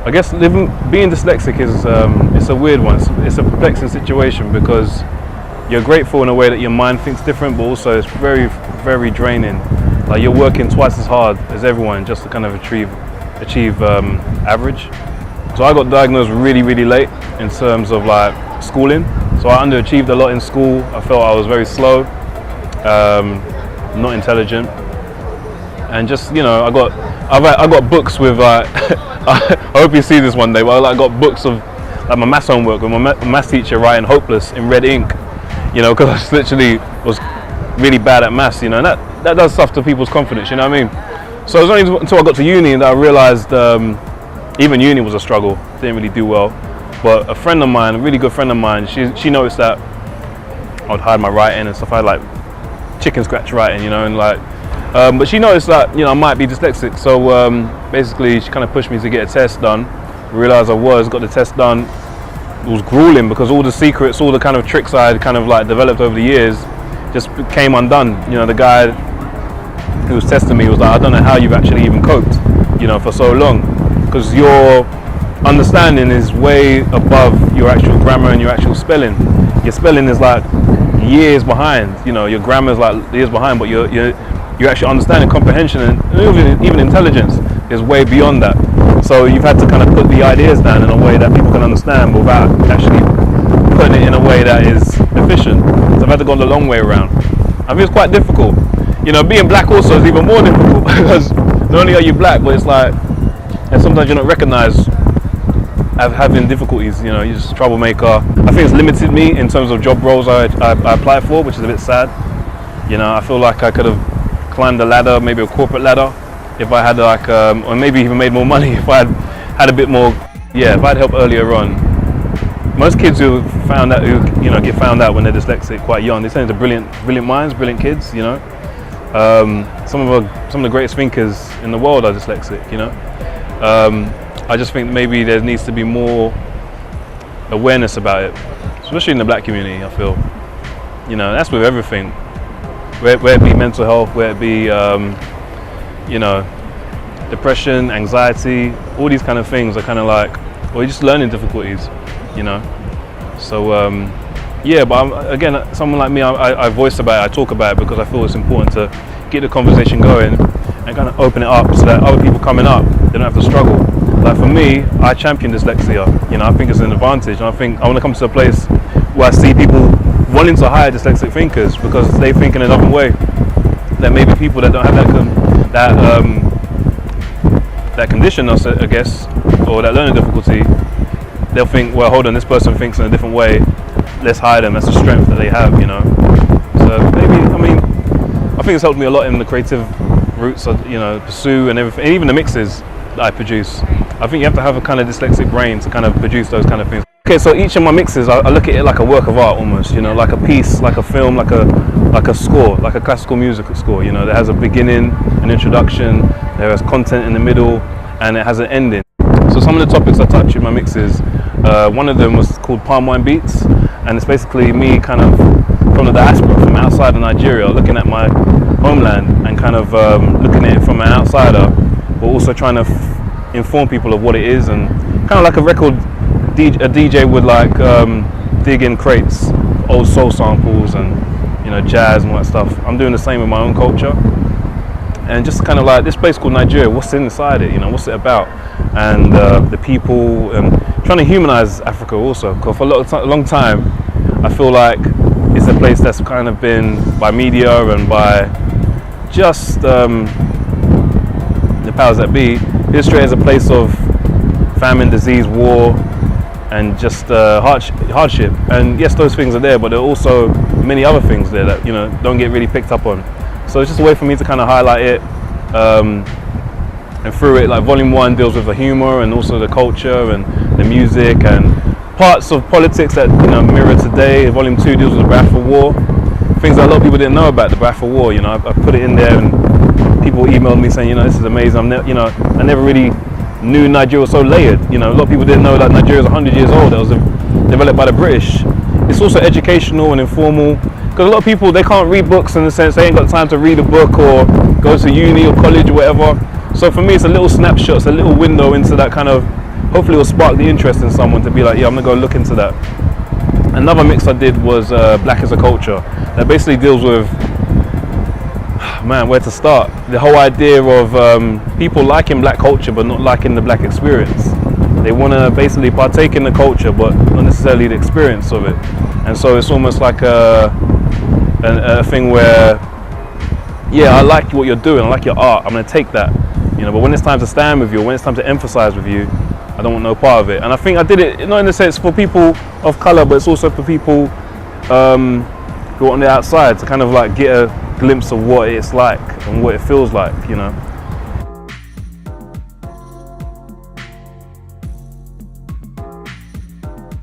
I guess being dyslexic is it's a weird one. It's a perplexing situation because you're grateful in a way that your mind thinks different, but also it's very, very draining. Like you're working twice as hard as everyone just to kind of achieve average. So I got diagnosed really, really late in terms of like schooling. So I underachieved a lot in school. I felt I was very slow, not intelligent, and just I got books with like. I hope you see this one day, but I got books of like my maths homework with my maths teacher writing hopeless in red ink, because I just literally was really bad at maths, and that does stuff to people's confidence, you know what I mean? So it was only until I got to uni that I realised even uni was a struggle, didn't really do well. But a friend of mine, a really good friend of mine, she noticed that I would hide my writing and stuff. I had like chicken scratch writing, and like, but she noticed that I might be dyslexic, so basically she kind of pushed me to get a test done. Realised got the test done. It was grueling because all the secrets, all the kind of tricks I had kind of like developed over the years just came undone. The guy who was testing me was like, I don't know how you've actually even coped, for so long, because your understanding is way above your actual grammar and your actual spelling. Your spelling is like years behind, your grammar is like years behind, but your actual understanding, comprehension, and even intelligence is way beyond that. So you've had to kind of put the ideas down in a way that people can understand without actually putting it in a way that is efficient. So I've had to go the long way around. I think it's quite difficult. Being black also is even more difficult because not only are you black, but it's like, and sometimes you're not recognised as having difficulties. You're just a troublemaker. I think it's limited me in terms of job roles I apply for, which is a bit sad. I feel like I could have climbed a ladder, maybe a corporate ladder, if I had like, or maybe even made more money if I had a bit more, if I'd helped earlier on. Most kids who get found out when they're dyslexic quite young, they turn into brilliant minds, brilliant kids, Some of the greatest thinkers in the world are dyslexic, I just think maybe there needs to be more awareness about it, especially in the black community, I feel. That's with everything. Where it be mental health, where it be, depression, anxiety, all these kind of things are kind of like, well, you're just learning difficulties, So, but again, someone like me, I voice about it, I talk about it because I feel it's important to get the conversation going and kind of open it up so that other people coming up, they don't have to struggle. Like for me, I champion dyslexia, I think it's an advantage, and I want to come to a place where I see people wanting to hire dyslexic thinkers because they think in another way. There may be people that don't have that condition, I guess, or that learning difficulty. They'll think, well, hold on, this person thinks in a different way. Let's hire them. That's a strength that they have, So maybe, I think it's helped me a lot in the creative routes I, pursue and everything, and even the mixes that I produce. I think you have to have a kind of dyslexic brain to kind of produce those kind of things. Okay, so each of my mixes, I look at it like a work of art almost, like a piece, like a film, like a score, like a classical musical score, that has a beginning, an introduction, there has content in the middle, and it has an ending. So some of the topics I touch in my mixes, one of them was called Palm Wine Beats, and it's basically me kind of from the diaspora, from outside of Nigeria, looking at my homeland and kind of looking at it from an outsider, but also trying to inform people of what it is, and kind of like a record a DJ would like dig in crates, old soul samples and jazz and all that stuff. I'm doing the same with my own culture, and just kind of like this place called Nigeria, what's inside it, what's it about, and the people, and trying to humanize Africa also, because for a long time I feel like it's a place that's kind of been by media and by just the powers that be illustrated as a place of famine, disease, war, and just hardship. And yes, those things are there, but there are also many other things there that don't get really picked up on. So it's just a way for me to kind of highlight it, and through it, like Volume 1 deals with the humor and also the culture and the music and parts of politics that mirror today. Volume 2 deals with the Biafra War, things that a lot of people didn't know about the Biafra War. I put it in there, and people emailed me saying, this is amazing. I never really knew Nigeria was so layered. A lot of people didn't know that Nigeria is 100 years old. That was developed by the British. It's also educational and informal, because a lot of people, they can't read books in the sense they ain't got time to read a book or go to uni or college or whatever. So for me, it's a little snapshot, it's a little window into that kind of hopefully it'll spark the interest in someone to be like, yeah, I'm gonna go look into that. Another mix I did was Black as a Culture, that basically deals with, man, where to start? The whole idea of people liking black culture but not liking the black experience. They want to basically partake in the culture but not necessarily the experience of it. And so it's almost like a thing where, yeah, I like what you're doing, I like your art, I'm going to take that, you know, but when it's time to stand with you, when it's time to emphasize with you, I don't want no part of it. And I think I did it not in the sense for people of colour, but it's also for people who are on the outside, to kind of like get a glimpse of what it's like and what it feels like, you know.